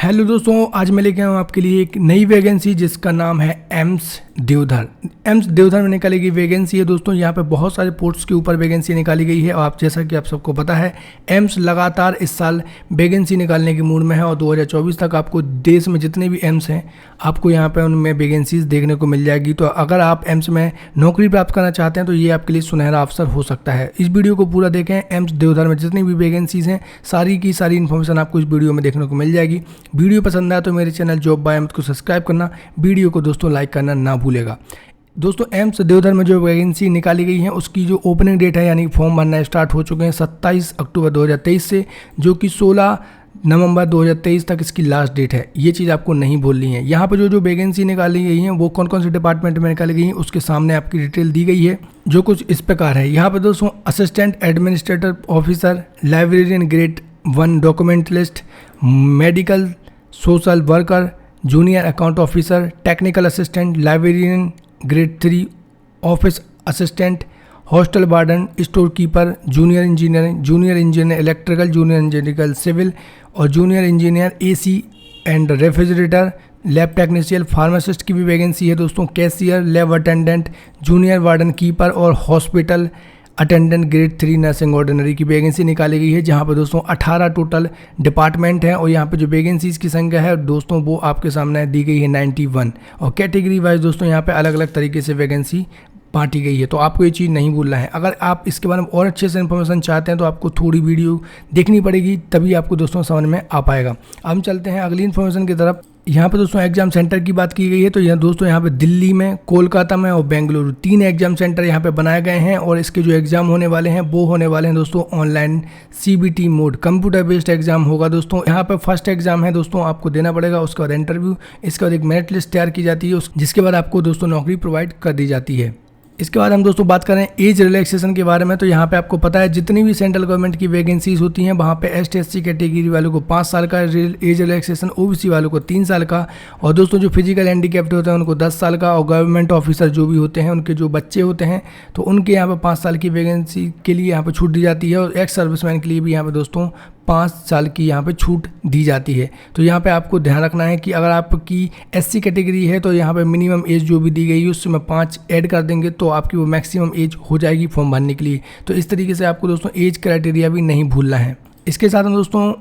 Hello दोस्तों, आज मैं लेके आया हूँ आपके लिए एक नई वैकेंसी जिसका नाम है एम्स देवधर। एम्स देवधर में निकाली गई वैकेंसी है दोस्तों। यहाँ पे बहुत सारे पोस्ट्स के ऊपर वैकेंसी निकाली गई है और आप जैसा कि आप सबको पता है एम्स लगातार इस साल वैकेंसी निकालने के मूड में है और 2024 तक आपको देश में जितने भी एम्स हैं आपको यहाँ पे उनमें वैकेंसीज देखने को मिल जाएगी। तो अगर आप एम्स में नौकरी प्राप्त करना चाहते हैं तो ये आपके लिए सुनहरा अवसर हो सकता है। इस वीडियो को पूरा देखें। एम्स देवधर में जितनी भी वैकेंसीज हैं सारी की सारी इन्फॉर्मेशन आपको इस वीडियो में देखने को मिल जाएगी। वीडियो पसंद आया तो मेरे चैनल जॉब बाय अमित को सब्सक्राइब करना, वीडियो को दोस्तों लाइक करना ना भूलेगा। दोस्तों एम्स देवधर में जो वैकेंसी निकाली गई है उसकी जो ओपनिंग डेट है यानी फॉर्म भरना स्टार्ट हो चुके हैं 27 अक्टूबर 2023 से, जो कि 16 नवंबर 2023 तक इसकी लास्ट डेट है। ये चीज़ आपको नहीं भूलनी है। यहाँ पर जो वैकेंसी निकाली गई है वो कौन कौन से डिपार्टमेंट में निकाली गई है उसके सामने आपकी डिटेल दी गई है, जो कुछ इस प्रकार है। यहाँ पर दोस्तों assistant administrator officer, librarian grade 1 documentalist, medical social worker, junior account officer, technical assistant, librarian grade 3 office assistant, hostel warden, store keeper, junior engineer electrical, junior engineer civil और junior engineer AC and refrigerator, lab technician, pharmacist की भी vacancy है दोस्तों, cashier, lab attendant, junior warden keeper और hospital attendant grade 3 nursing ordinary की vacancy निकाली गई है। जहां पर दोस्तों 18 टोटल डिपार्टमेंट हैं और यहां पे जो वैकेंसीज की संख्या है दोस्तों वो आपके सामने दी गई है 91। और कैटेगरी वाइज दोस्तों यहां पे अलग अलग तरीके से वैकेंसी बांटी गई है। तो आपको ये चीज़ नहीं भूलना है। अगर आप इसके बारे में और अच्छे से इन्फॉर्मेशन चाहते हैं तो आपको थोड़ी वीडियो देखनी पड़ेगी, तभी आपको दोस्तों समझ में आ पाएगा। अब हम चलते हैं अगली इन्फॉर्मेशन की तरफ। यहाँ पे दोस्तों एग्जाम सेंटर की बात की गई है तो यहाँ दोस्तों यहाँ पे दिल्ली में, कोलकाता में और बेंगलुरु 3 एग्जाम सेंटर यहाँ पे बनाए गए हैं और इसके जो एग्जाम होने वाले हैं वो होने वाले हैं दोस्तों online CBT mode, computer based exam होगा दोस्तों। यहाँ पे फर्स्ट एग्जाम है दोस्तों, आपको देना पड़ेगा, उसके बाद इंटरव्यू, इसके बाद एक मेरिट लिस्ट तैयार की जाती है, जिसके बाद आपको दोस्तों नौकरी प्रोवाइड कर दी जाती है। इसके बाद हम दोस्तों बात करें एज रिलैक्सेशन के बारे में तो यहाँ पे आपको पता है जितनी भी सेंट्रल गवर्नमेंट की वैकेंसीज होती हैं वहाँ पे ST/SC कैटेगरी वालों को 5 साल का एज रिलैक्सेशन, OBC वालों को 3 साल का और दोस्तों जो फिजिकल हैंडीकैप्ड होते हैं उनको 10 साल का और गवर्नमेंट ऑफिसर जो भी होते हैं उनके जो बच्चे होते हैं तो उनके यहाँ पे 5 साल की वैकेंसी के लिए यहाँ पे छूट दी जाती है और एक्स सर्विसमैन के लिए भी यहाँ पे दोस्तों 5 साल की यहाँ पे छूट दी जाती है। तो यहाँ पे आपको ध्यान रखना है कि अगर आपकी SC कैटेगरी है तो यहाँ पे मिनिमम एज जो भी दी गई है उसमें 5 ऐड कर देंगे तो आपकी वो मैक्सिमम एज हो जाएगी फॉर्म भरने के लिए। तो इस तरीके से आपको दोस्तों एज क्राइटेरिया भी नहीं भूलना है। इसके साथ हम दोस्तों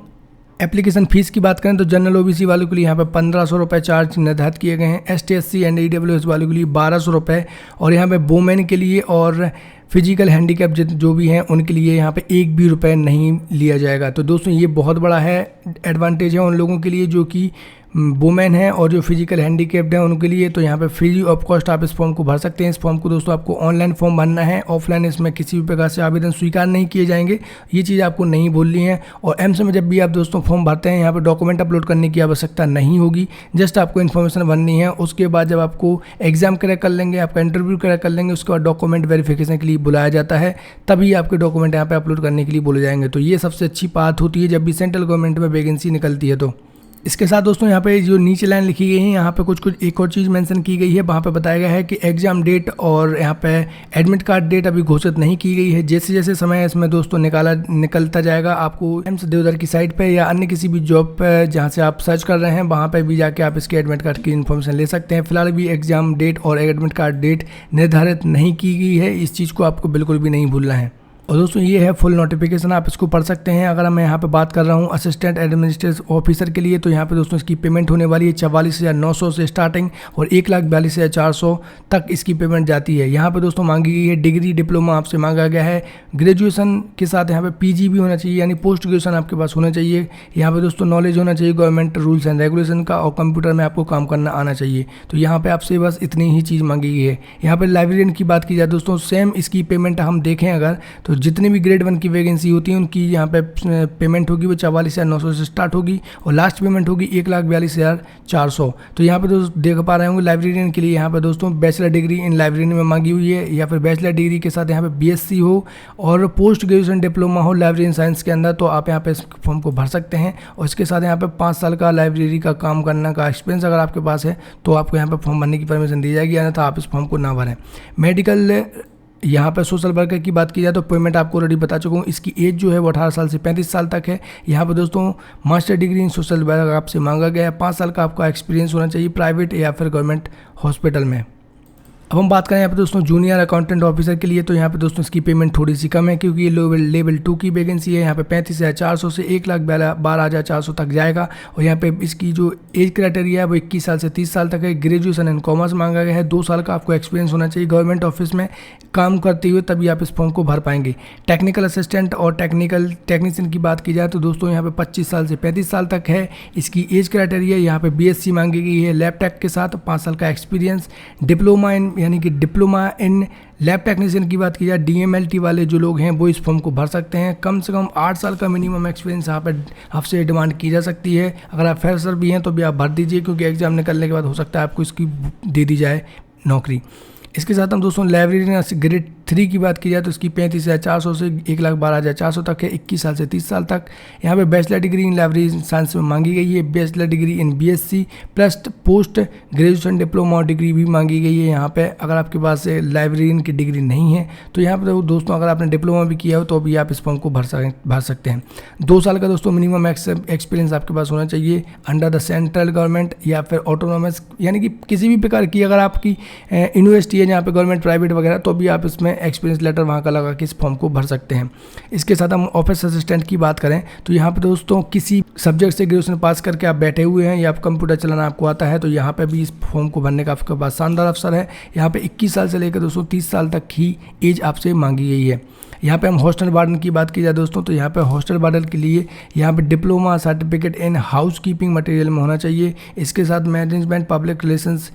एप्लीकेशन फीस की बात करें तो जनरल OBC वालों के लिए यहाँ पे 1500 रुपये चार्ज निर्धारित किए गए हैं, ST/SC एंड EWS वालों के लिए 1200 रुपये और यहाँ पे वोमेन के लिए और फिजिकल हैंडीकैप जो भी हैं उनके लिए यहाँ पे 1 भी रुपये नहीं लिया जाएगा। तो दोस्तों ये बहुत बड़ा है एडवांटेज है उन लोगों के लिए जो कि वुमेन है और जो फिजिकल हैंडीकैप्ड है उनके लिए। तो यहाँ पे फ्री ऑफ कॉस्ट आप इस फॉर्म को भर सकते हैं। इस फॉर्म को दोस्तों आपको ऑनलाइन फॉर्म भरना है, ऑफलाइन इसमें किसी भी प्रकार से आवेदन स्वीकार नहीं किए जाएंगे, ये चीज़ आपको नहीं भूलनी है। और एम्स में जब भी आप दोस्तों फॉर्म भरते हैं यहाँ पे डॉक्यूमेंट अपलोड करने की आवश्यकता नहीं होगी, जस्ट आपको इन्फॉर्मेशन भरनी है। उसके बाद जब आपको एग्जाम क्रैक कर लेंगे, आपका इंटरव्यू क्रैक कर लेंगे, उसके बाद डॉक्यूमेंट वेरिफिकेशन के लिए बुलाया जाता है, तभी आपके डॉक्यूमेंट यहाँ पे अपलोड करने के लिए बोले जाएंगे। तो ये सबसे अच्छी बात होती है जब भी सेंट्रल गवर्नमेंट में वैकेंसी निकलती है। तो इसके साथ दोस्तों यहाँ पे जो नीचे लाइन लिखी गई है यहाँ पे कुछ एक और चीज़ मेंशन की गई है। वहाँ पे बताया गया है कि एग्जाम डेट और यहाँ पे एडमिट कार्ड डेट अभी घोषित नहीं की गई है। जैसे जैसे समय इसमें दोस्तों निकलता जाएगा आपको एम्स देवधर की साइट पे या अन्य किसी भी जॉब पे जहाँ से आप सर्च कर रहे हैं वहाँ पे भी जाके आप इसके एडमिट कार्ड की इन्फॉर्मेशन ले सकते हैं। फिलहाल भी एग्जाम डेट और एडमिट कार्ड डेट निर्धारित नहीं की गई है, इस चीज़ को आपको बिल्कुल भी नहीं भूलना है। और दोस्तों ये है फुल नोटिफिकेशन, आप इसको पढ़ सकते हैं। अगर मैं यहाँ पे बात कर रहा हूँ असिस्टेंट एडमिनिस्ट्रेटिव ऑफिसर के लिए तो यहाँ पे दोस्तों इसकी पेमेंट होने वाली है 44,900 से स्टार्टिंग और 1,42,400 तक इसकी पेमेंट जाती है। यहाँ पे दोस्तों मांगी गई है डिग्री, डिप्लोमा आपसे मांगा गया है, ग्रेजुएशन के साथ यहाँ पे PG भी होना चाहिए यानी पोस्ट ग्रेजुएशन आपके पास होना चाहिए। यहाँ पे दोस्तों नॉलेज होना चाहिए गवर्नमेंट रूल्स एंड रेगुलेशन का और कंप्यूटर में आपको काम करना आना चाहिए। तो यहाँ पे आपसे बस इतनी ही चीज़ मांगी गई है। यहाँ पर लाइब्रेरियन की बात की जाए दोस्तों सेम इसकी पेमेंट हम देखें अगर तो जितनी भी ग्रेड 1 की वैकेंसी होती है उनकी यहाँ पे पेमेंट होगी वो 44,900 से स्टार्ट होगी और लास्ट पेमेंट होगी 1,42,400। तो यहाँ पे दोस्तों देख पा रहे होंगे लाइब्रेरियन के लिए यहाँ पे दोस्तों बैचलर डिग्री इन लाइब्रेरी में मांगी हुई है या फिर बैचलर डिग्री के साथ यहाँ पे BSc हो और पोस्ट ग्रेजुएशन डिप्लोमा हो लाइब्रेरी साइंस के अंदर, तो आप यहाँ पे इस फॉर्म को भर सकते हैं। और इसके साथ यहाँ पे 5 साल का लाइब्रेरी का काम करने का एक्सपीरियंस अगर आपके पास है तो आपको यहाँ पे फॉर्म भरने की परमिशन दी जाएगी, अन्यथा आप इस फॉर्म को ना भरें। मेडिकल यहाँ पर सोशल वर्कर की बात की जाए तो पेमेंट आपको ऑलरेडी बता चुका हूँ। इसकी एज जो है वो 18 साल से 35 साल तक है। यहाँ पर दोस्तों master degree in social work आपसे मांगा गया है। 5 साल का आपका एक्सपीरियंस होना चाहिए प्राइवेट या फिर गवर्नमेंट हॉस्पिटल में। अब हम बात करें यहाँ पे दोस्तों जूनियर अकाउंटेंट ऑफिसर के लिए, तो यहाँ पे दोस्तों इसकी पेमेंट थोड़ी सी कम है क्योंकि ये लेवल 2 की वैकेंसी है। यहाँ पे 35,400 से 1,12,400 तक जाएगा। और यहाँ पे इसकी जो एज क्राइटेरिया है वो 21 साल से 30 साल तक है। ग्रेजुएशन इन कॉमर्स मांगा गया है। 2 साल का आपको एक्सपीरियंस होना चाहिए गवर्नमेंट ऑफिस में काम करते हुए, तभी आप इस फॉर्म को भर पाएंगे। टेक्निकल असिस्टेंट और टेक्नीशियन की बात की जाए तो दोस्तों यहाँ पे 25 साल से 35 साल तक है। इसकी एज क्राइटेरिया यहाँ पे BSc मांगी गई है लैब टेक के साथ, 5 साल का एक्सपीरियंस। डिप्लोमा इन यानी कि डिप्लोमा इन लैब टेक्नीशियन की बात की जाए DMLT वाले जो लोग हैं वो इस फॉर्म को भर सकते हैं। कम से कम 8 साल का मिनिमम एक्सपीरियंस यहाँ पर आपसे डिमांड की जा सकती है। अगर आप फ्रेशर भी हैं तो भी आप भर दीजिए क्योंकि एग्जाम निकलने के बाद हो सकता है आपको इसकी दे दी जाए नौकरी। इसके साथ हम दोस्तों लाइब्रेरियन ग्रेड 3 की बात की जाए तो इसकी 35,400 से 1,12,400 तक है। 21 साल से 30 साल तक। यहाँ पे bachelor degree in library science में मांगी गई है। Bachelor degree in BSc plus post graduation diploma degree भी मांगी गई है। यहाँ पे अगर आपके पास लाइब्रेरियन की डिग्री नहीं है तो यहाँ पर दोस्तों अगर आपने डिप्लोमा भी किया हो तो भी आप इस फॉर्म को भर सकते हैं। 2 साल का दोस्तों मिनिमम एक्सपीरियंस आपके पास होना चाहिए अंडर द सेंट्रल गवर्नमेंट या फिर ऑटोनोमस, यानी कि किसी भी प्रकार की अगर आपकी यूनिवर्सिटी है जहाँ पे गवर्नमेंट प्राइवेट वगैरह, तो भी आप इसमें एक्सपीरियंस लेटर वहाँ का लगा के इस फॉर्म को भर सकते हैं। इसके साथ हम ऑफिस असिस्टेंट की बात करें तो यहाँ पे दोस्तों किसी सब्जेक्ट से ग्रेजुएशन पास करके आप बैठे हुए हैं या आप कंप्यूटर चलाना आपको आता है तो यहाँ पे भी इस फॉर्म को भरने का आपके पास शानदार अवसर है। यहाँ पे 21 साल से लेकर दोस्तों 30 साल तक की एज आपसे मांगी गई है। यहाँ पे हम हॉस्टल वार्डन की बात की जाए दोस्तों तो यहाँ पे हॉस्टल वार्डन के लिए यहाँ पे diploma certificate in house keeping material में होना चाहिए। इसके साथ management public relations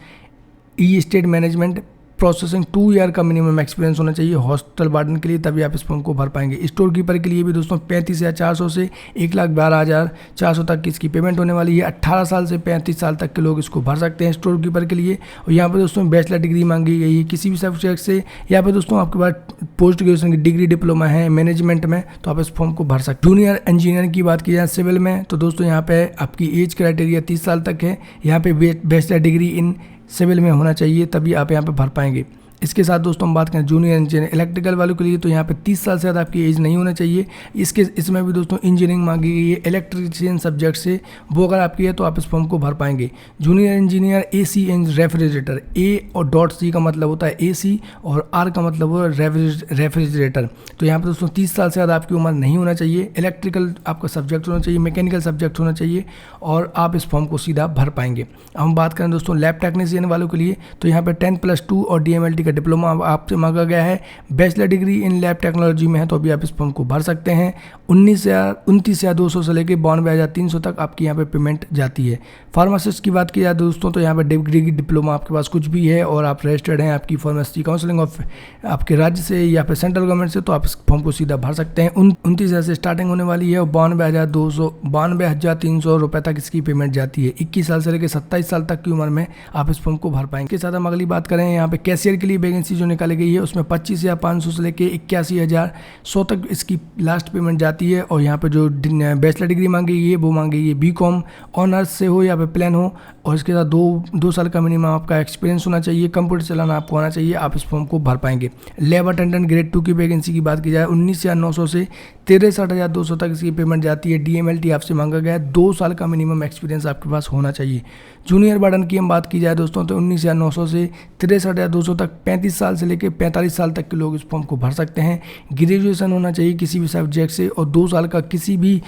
state management processing 2 year का मिनिमम एक्सपीरियंस होना चाहिए हॉस्टल वार्डन के लिए, तभी आप इस फॉर्म को भर पाएंगे। स्टोर कीपर के लिए भी दोस्तों 35,400 से 1,12,400 तक की इसकी पेमेंट होने वाली है। 18 साल से 35 साल तक के लोग इसको भर सकते हैं स्टोर कीपर के लिए। और यहाँ पर दोस्तों बैचलर डिग्री मांगी गई है किसी भी सब्जेक्ट से, या फिर दोस्तों आपके पास पोस्ट ग्रेजुएशन की डिग्री डिप्लोमा है मैनेजमेंट में तो आप इस फॉर्म को भर सकते हैं। जूनियर इंजीनियर की बात की जाए सिविल में तो दोस्तों यहाँ पे आपकी एज क्राइटेरिया 30 साल तक है। यहाँ पे बैचलर डिग्री इन सिविल में होना चाहिए तभी आप यहाँ पे भर पाएंगे। इसके साथ दोस्तों हम बात करें जूनियर इंजीनियर इलेक्ट्रिकल वालों के लिए तो यहाँ पे 30 साल से ज़्यादा आपकी एज नहीं होना चाहिए। इसमें भी दोस्तों इंजीनियरिंग मांगी गई है इलेक्ट्रिशियन सब्जेक्ट से, वो अगर आपकी है तो आप इस फॉर्म को भर पाएंगे। Junior engineer AC and refrigerator, A और .C का मतलब होता है AC और R का मतलब हो रेफ्रिजरेटर। तो यहाँ पर दोस्तों 30 साल से ज़्यादा आपकी उम्र नहीं होना चाहिए। इलेक्ट्रिकल आपका सब्जेक्ट होना चाहिए, मैकेनिकल सब्जेक्ट होना चाहिए और आप इस फॉर्म को सीधा भर पाएंगे। अब हम बात करें दोस्तों लैब टेक्नीशियन वालों के लिए तो यहाँ पर 10+2 और DMLT का डिप्लोमा आपसे मांगा गया है। Bachelor degree in lab technology में है तो अभी आप इस फॉर्म को भर सकते हैं। 29,200 से लेकर 92,300 तक आपकी यहाँ पे पेमेंट जाती है। फार्मासिस्ट की बात की जाए दोस्तों तो यहाँ पे डिग्री डिप्लोमा आपके पास कुछ भी है और आप रजिस्टर्ड हैं आपकी फार्मेसी काउंसिलिंग ऑफ आपके राज्य से या फिर सेंट्रल गवर्नमेंट से तो आप इस फॉर्म को सीधा भर सकते हैं। 29,000 से स्टार्टिंग होने वाली है और 92,300 रुपये तक इसकी पेमेंट जाती है। 21 साल से लेकर 27 साल तक की उम्र में आप इस फॉर्म को भर पाएंगे। इसके साथ हम अगली बात करें यहाँ पे कैशियर के लिए वैकेंसी जो निकाली गई है उसमें 25,500 से लेकर 81,100 तक इसकी लास्ट पेमेंट जाती है। और यहाँ पे जो बैचलर डिग्री मांगी गई है वो मांगी गई है BCom ऑनर्स से हो या फिर प्लान हो और इसके साथ दो साल का मिनिमम आपका एक्सपीरियंस होना चाहिए। कंप्यूटर चलाना आपको आना चाहिए, आप इस फॉर्म को भर पाएंगे। लैब अटेंडेंट ग्रेड 2 की वैकेंसी की बात की जाए 19,900 से 63,200 तक इसकी पेमेंट जाती है। DMLT आपसे मांगा गया है, 2 साल का मिनिमम एक्सपीरियंस आपके पास होना चाहिए। जूनियर वार्डन की हम बात की जाए दोस्तों तो 19,900 से 63,200 तक 35 साल से लेकर 45 साल तक के लोग इस फॉर्म को भर सकते हैं। ग्रेजुएशन होना चाहिए किसी भी सब्जेक्ट से और 2 साल का किसी भी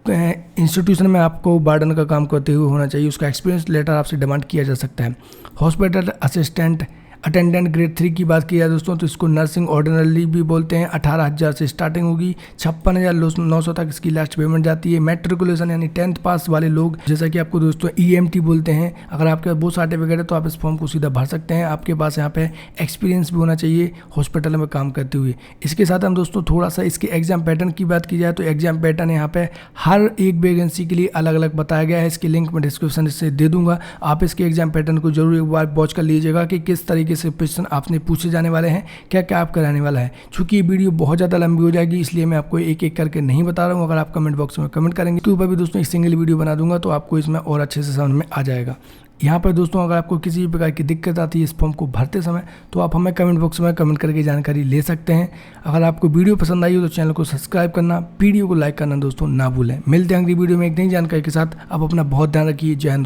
इंस्टीट्यूशन में आपको वार्डन का काम करते हुए होना चाहिए। उसका एक्सपीरियंस लेटर आपसे डिमांड किया जा सकता है। हॉस्पिटल असिस्टेंट अटेंडेंट ग्रेड 3 की बात की जाए दोस्तों तो इसको नर्सिंग ऑर्डिनरी भी बोलते हैं। 18,000 से स्टार्टिंग होगी, 56,900 तक इसकी लास्ट पेमेंट जाती है। मैट्रिकुलेशन यानी 10th पास वाले लोग जैसा कि आपको दोस्तों EMT बोलते हैं, अगर आपके वो सर्टिफिकेट है तो आप इस फॉर्म को सीधा भर सकते हैं। आपके पास यहाँ पे एक्सपीरियंस भी होना चाहिए हॉस्पिटल में काम करते हुए। इसके साथ हम दोस्तों थोड़ा सा इसके एग्जाम पैटर्न की बात की जाए तो एग्जाम पैटर्न यहाँ पे हर एक वैकेंसी के लिए अलग अलग बताया गया है। इसकी लिंक मैं डिस्क्रिप्शन से दे दूंगा, आप इसके एग्जाम पैटर्न को जरूर एक बार वॉच कर लीजिएगा कि किस तरीके से क्वेश्चन आपने पूछे जाने वाले हैं, क्या क्या आप कराने वाला है। चूंकि ये वीडियो बहुत ज़्यादा लंबी हो जाएगी इसलिए मैं आपको एक एक करके नहीं बता रहा हूँ। अगर आप कमेंट बॉक्स में कमेंट करेंगे तो ऊपर भी दोस्तों एक सिंगल वीडियो बना दूंगा तो आपको इसमें और अच्छे से समझ में आ जाएगा। यहाँ पर दोस्तों अगर आपको किसी भी प्रकार की दिक्कत आती है इस फॉर्म को भरते समय तो आप हमें कमेंट बॉक्स में कमेंट करके जानकारी ले सकते हैं। अगर आपको वीडियो पसंद आई हो तो चैनल को सब्सक्राइब करना, वीडियो को लाइक करना दोस्तों ना भूलें। मिलते हैं अगली वीडियो में एक नई जानकारी के साथ। आप अपना बहुत ध्यान रखिए। जय हिंद।